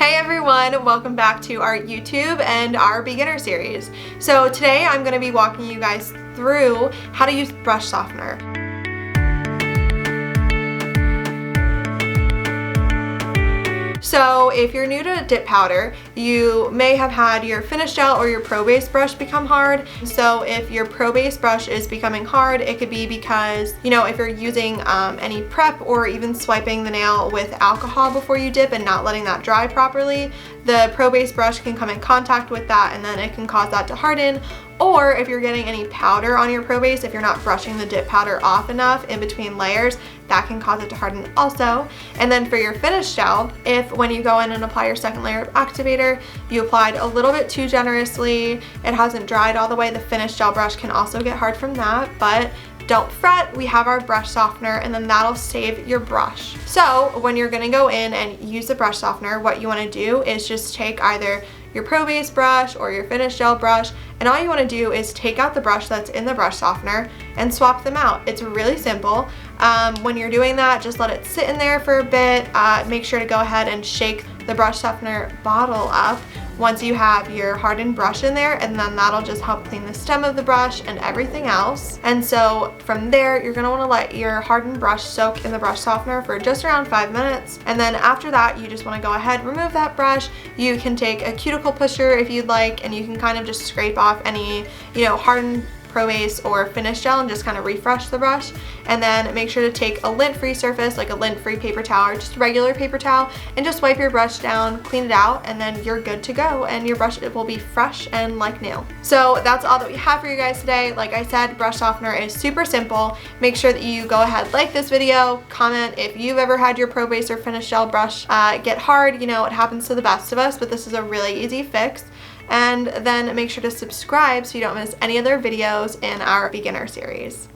Hey everyone, welcome back to our YouTube and our beginner series. So today I'm going to be walking you guys through how to use brush softener. So if you're new to dip powder, you may have had your finish gel or your pro base brush become hard. So if your pro base brush is becoming hard, it could be because, if you're using any prep or even swiping the nail with alcohol before you dip and not letting that dry properly, the pro base brush can come in contact with that and then it can cause that to harden. Or if you're getting any powder on your pro base, if you're not brushing the dip powder off enough in between layers, that can cause it to harden also. And then for your finish gel, if when you go in and apply your second layer of activator, you applied a little bit too generously, it hasn't dried all the way, the finish gel brush can also get hard from that, but don't fret, we have our brush softener and then that'll save your brush. So when you're gonna go in and use the brush softener, what you wanna do is just take either your pro base brush or your finish gel brush, and all you want to do is take out the brush that's in the brush softener and swap them out. It's really simple. When you're doing that, just let it sit in there for a bit. Make sure to go ahead and shake the brush softener bottle up once you have your hardened brush in there, and then that'll just help clean the stem of the brush and everything else. And so from there, you're gonna wanna let your hardened brush soak in the brush softener for just around 5 minutes. And then after that, you just wanna go ahead, remove that brush. You can take a cuticle pusher if you'd like, and you can kind of just scrape off any, hardened pro base or finish gel and just kind of refresh the brush. And then make sure to take a lint-free surface, like a lint-free paper towel or just a regular paper towel, and just wipe your brush down, clean it out, and then you're good to go and your brush will be fresh and like new. So that's all that we have for you guys today. Like I said, brush softener is super simple. Make sure that you go ahead, like this video, comment if you've ever had your pro base or finish gel brush get hard. It happens to the best of us, but this is a really easy fix. And then make sure to subscribe so you don't miss any other videos in our beginner series.